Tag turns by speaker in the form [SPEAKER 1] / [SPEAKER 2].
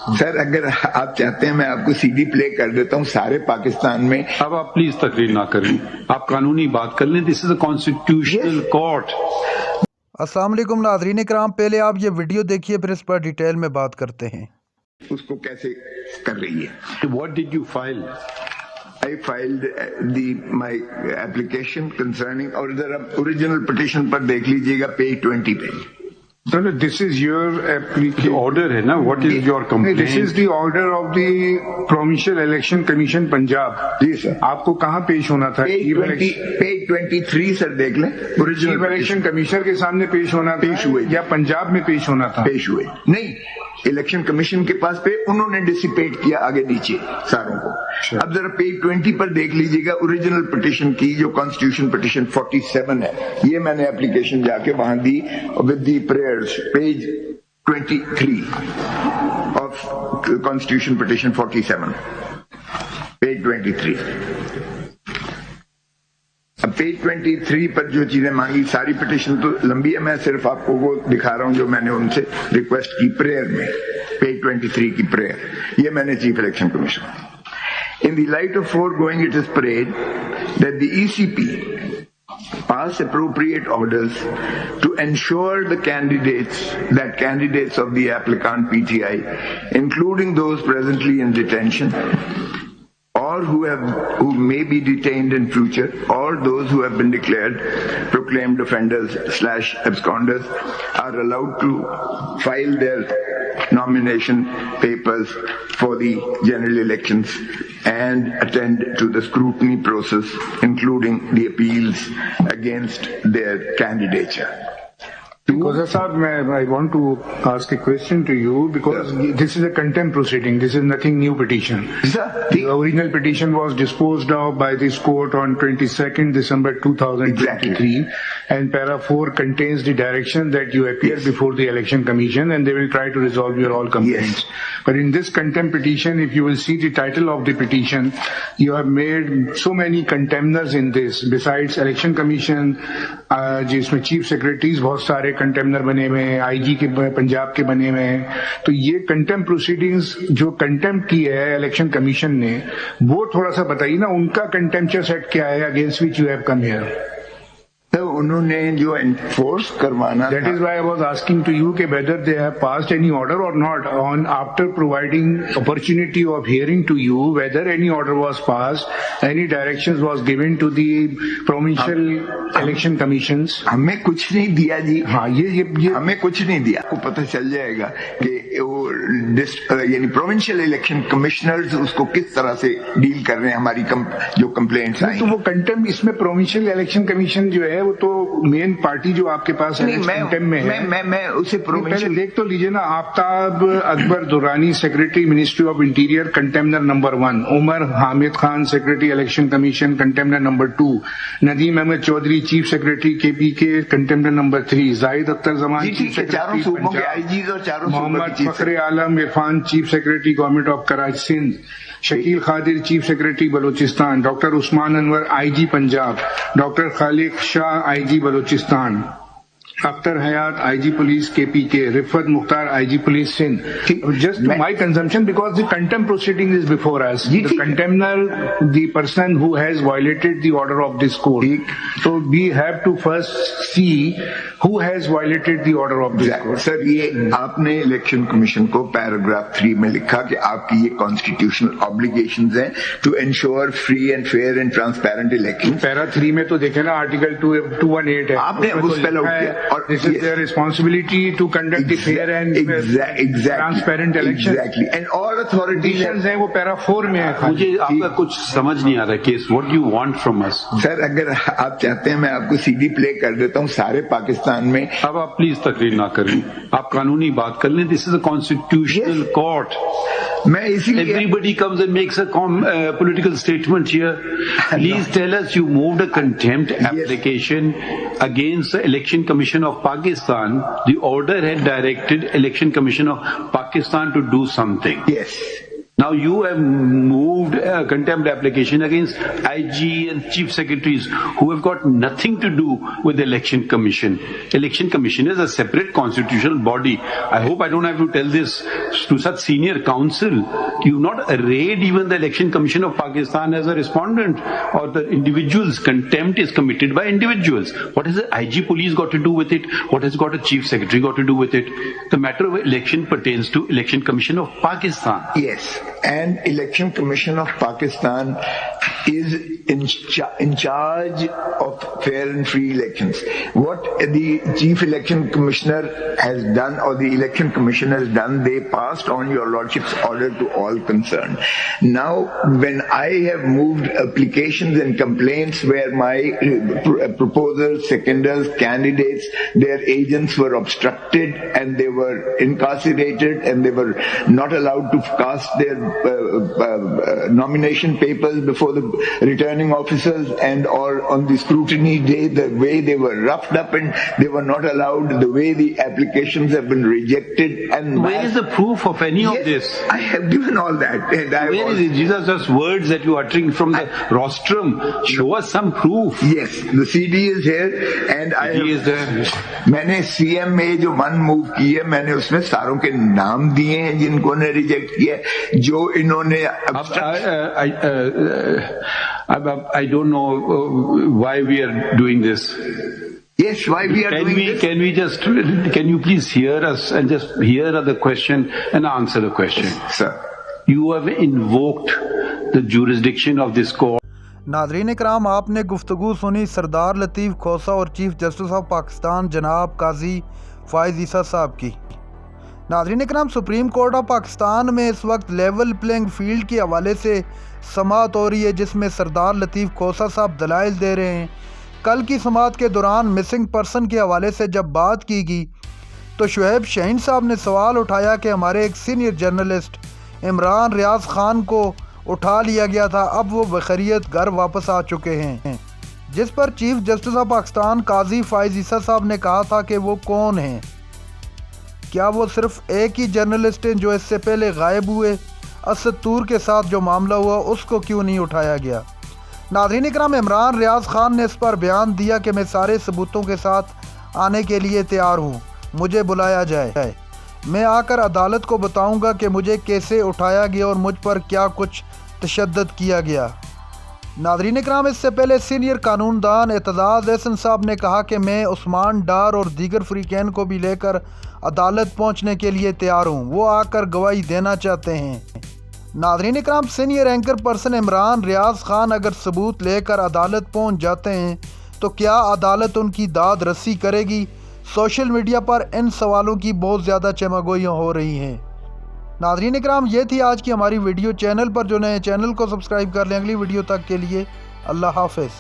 [SPEAKER 1] Sir अगर आप चाहते हैं मैं आपको सीडी प्ले कर देता हूँ सारे पाकिस्तान में।
[SPEAKER 2] अब आप प्लीज तकरीर ना करें, आप कानूनी बात कर लें। This is a constitutional court.
[SPEAKER 3] अस्सलाम वालेकुम नाज़रीन इकराम, पहले आप ये वीडियो देखिए फिर इस पर डिटेल में बात करते हैं।
[SPEAKER 1] उसको कैसे कर रही है।
[SPEAKER 2] What did you file?
[SPEAKER 1] I filed my application concerning, और जरा ओरिजिनल पिटीशन पर देख लीजिएगा पेज 20 पे।
[SPEAKER 4] No, this is your application.
[SPEAKER 2] Order है ना? What is your complaint?
[SPEAKER 4] This is the order of the Provincial Election Commission Punjab.
[SPEAKER 1] Ji sir.
[SPEAKER 4] आपको कहाँ पेश होना था?
[SPEAKER 1] पेज 23 सर देख लें।
[SPEAKER 4] चीफ इलेक्शन कमिश्नर के सामने पेश होना था
[SPEAKER 1] पेश हुए
[SPEAKER 4] या पंजाब में पेश होना था?
[SPEAKER 1] पेश हुए नहीं, इलेक्शन कमीशन के पास पे उन्होंने डिसिपेट किया आगे नीचे सारों को। अब जरा पेज 20 पर देख लीजिएगा ओरिजिनल पिटीशन की, जो कॉन्स्टिट्यूशन पिटीशन 47 है। ये मैंने एप्लीकेशन जाके वहां दी with the prayers, page 23 of constitution petition 47, page 23। अब पेज 23 पर जो चीजें मांगी, सारी पिटीशन तो लंबी है, मैं सिर्फ आपको वो दिखा रहा हूं जो मैंने उनसे रिक्वेस्ट की प्रेयर में। पेज 23 की प्रेयर, ये मैंने chief election commissioner. In the light of foregoing, it is prayed that the ECP pass appropriate orders to ensure that candidates of the applicant PTI, including those presently in detention, or who may be detained in future, or those who have been proclaimed offenders / absconders, are allowed to file their nomination papers for the general elections and attend to the scrutiny process, including the appeals against their candidature.
[SPEAKER 4] Because I want to ask a question to you, because this is a contempt proceeding. This is nothing new petition. The original petition was disposed of by this court on 22nd December 2023, and para 4 contains the direction that you appear before the election commission and they will try to resolve your all complaints. But in this contempt petition, if you will see the title of the petition, you have made so many contemners in this. Besides election commission, जिसमें chief secretaries बहुत सारे कंटेम्नर बने हुए हैं, IG के पंजाब के बने हुए हैं। तो ये कंटेम्प्ट प्रोसीडिंग्स जो कंटेम्प्ट की है इलेक्शन कमीशन ने, वो थोड़ा सा बताइए ना, उनका कंटेम्प्चर सेट क्या है against which you have come here?
[SPEAKER 1] तो उन्होंने जो एनफोर्स करवाना,
[SPEAKER 4] that is why I was asking to you कि whether they have passed any order और not, on after providing opportunity of hearing to you whether any order was passed, any directions was given to the provincial election commissions.
[SPEAKER 1] हमें कुछ नहीं दिया जी।
[SPEAKER 4] हाँ, ये
[SPEAKER 1] हमें कुछ नहीं दिया। आपको पता चल जाएगा कि वो यानी प्रोविंशियल इलेक्शन कमिश्नर्स उसको किस तरह से डील कर रहे हैं, हमारी जो कंप्लेंट्स आई।
[SPEAKER 4] तो वो कंटेम्प्ट, इसमें प्रोविंशियल इलेक्शन कमीशन जो है वो तो मेन पार्टी जो आपके पास है कंटेम्प्ट में है।
[SPEAKER 1] मैं उसे
[SPEAKER 4] पहले देख तो लीजिए ना। Aftab Akbar Durrani, secretary ministry of interior, contemner number 1। Umar Hamid Khan, secretary election commission, contemner number 2। Nadeem Ahmed Chaudhry, chief secretary KPK, contemner number 3। Zahid Akhtar Zaman, chief secretary Punjab. Muhammad Fakhre Alam Irfan, chief secretary government of Karachi Sindh. Shakil Khadir, chief secretary Balochistan. Doctor Usman Anwar, IG Punjab. Doctor Khaliq Shah, IG Balochistan. Akhtar Hayat, IG police KPK। Rifat Mukhtar, IG police Sindh. Just to my consumption, because the contempt proceeding is before us. The contemptor, the person who has violated the order of this court. So we have to first see who has violated the order of this court.
[SPEAKER 1] Sir ये आपने election commission को paragraph 3 में लिखा कि आपकी ये constitutional obligations हैं to ensure free and fair and transparent election.
[SPEAKER 4] Para 3 में तो देखे ना, आर्टिकल 218 है,
[SPEAKER 1] आपने उस पे लौट किया।
[SPEAKER 4] और this is their responsibility to conduct the fair and transparent election.
[SPEAKER 1] Exactly. And all authorities
[SPEAKER 4] हैं, वो पैरा 4 में है।
[SPEAKER 2] मुझे आपका कुछ समझ नहीं आ रहा case. What do you want from us?
[SPEAKER 1] Sir अगर आप चाहते हैं मैं आपको सीडी प्ले कर देता हूँ सारे पाकिस्तान में।
[SPEAKER 2] अब आप प्लीज तकरीर ना करें, आप कानूनी बात कर लें। This is a constitutional court.
[SPEAKER 1] मैं इसीलिए
[SPEAKER 2] everybody comes and makes a political statement here. Please tell us, you moved a contempt application against the Election Commission of Pakistan. The order had directed Election Commission of Pakistan to do something.
[SPEAKER 1] Yes.
[SPEAKER 2] Now you have moved a contempt application against IG and chief secretaries who have got nothing to do with the election commission. Election commission is a separate constitutional body. I hope I don't have to tell this to such senior counsel. You not arrayed even the election commission of Pakistan as a respondent or the individuals. Contempt is committed by individuals. What has the IG police got to do with it? What has got a chief secretary got to do with it? The matter of election pertains to election commission of Pakistan.
[SPEAKER 1] Yes. And Election Commission of Pakistan is in charge of fair and free elections. What the Chief Election Commissioner has done, or the Election Commission has done, they passed on your Lordship's order to all concerned. Now, when I have moved applications and complaints where my proposers, seconders, candidates, their agents were obstructed and they were incarcerated and they were not allowed to cast their nomination papers before the returning officers, and or on the scrutiny day, the way they were roughed up and they were not allowed, the way the applications have been rejected. And
[SPEAKER 2] where is the proof of any of this?
[SPEAKER 1] I have given all that.
[SPEAKER 2] Where is it? These are just words that you are uttering from the rostrum. Show us some proof.
[SPEAKER 1] Yes, the CD is here and
[SPEAKER 2] CD is there.
[SPEAKER 1] मैंने CM में जो one move की है, मैंने उसमें सारों के नाम दिए हैं जिनको ने रिजेक्ट किया, जो इन्होंने
[SPEAKER 2] I don't know why we are doing this.
[SPEAKER 1] Yes, why we are doing this?
[SPEAKER 2] Can you please hear us and just hear the question and answer the question?
[SPEAKER 1] Sir.
[SPEAKER 2] You have invoked the jurisdiction of this court.
[SPEAKER 3] नाज़रीन इकराम, आपने गुफ्तगू सुनी सरदार लतीफ़ खोसा और chief justice of Pakistan जनाब काजी फ़ाइज़ ईसा साहब की। नाज़रीन इकराम, supreme court of Pakistan में इस वक्त लेवल प्लेइंग फील्ड के हवाले से समाअत हो रही है, जिसमें सरदार लतीफ़ खोसा साहब दलाइल दे रहे हैं। कल की समाअत के दौरान मिसिंग पर्सन के हवाले से जब बात की गई तो शुएब शाहीन साहब ने सवाल उठाया कि हमारे एक सीनियर जर्नलिस्ट इमरान रियाज़ खान को उठा लिया गया था, अब वो बखैरियत घर वापस आ चुके हैं, जिस पर चीफ जस्टिस ऑफ पाकिस्तान काजी फ़ाइज़ ईसा साहब ने कहा था कि वो कौन हैं, क्या वो सिर्फ एक ही जर्नलिस्ट हैं जो इससे पहले गायब हुए, असद तूर के साथ जो मामला हुआ उसको क्यों नहीं उठाया गया। नाज़रीन इकराम, इमरान रियाज़ खान ने इस पर बयान दिया कि मैं सारे सबूतों के साथ आने के लिए तैयार हूँ, मुझे बुलाया जाए, मैं आकर अदालत को बताऊंगा कि मुझे कैसे उठाया गया और मुझ पर क्या कुछ तशद्दुद किया गया। नाज़रीन इकराम, इससे पहले सीनियर कानूनदान एतजाज़ एहसन साहब ने कहा कि मैं उस्मान डार और दीगर फ्रीकैन को भी लेकर अदालत पहुंचने के लिए तैयार हूं, वो आकर गवाही देना चाहते हैं। नाज़रीन इकराम, सीनियर एंकर पर्सन इमरान रियाज़ खान अगर सबूत लेकर अदालत पहुंच जाते हैं तो क्या अदालत उनकी दाद रसी करेगी? सोशल मीडिया पर इन सवालों की बहुत ज़्यादा चमगोइयाँ हो रही हैं। नाज़रीन इकराम, ये थी आज की हमारी वीडियो। चैनल पर जो नए चैनल को सब्सक्राइब कर लें। अगली वीडियो तक के लिए अल्लाह हाफ़िज़।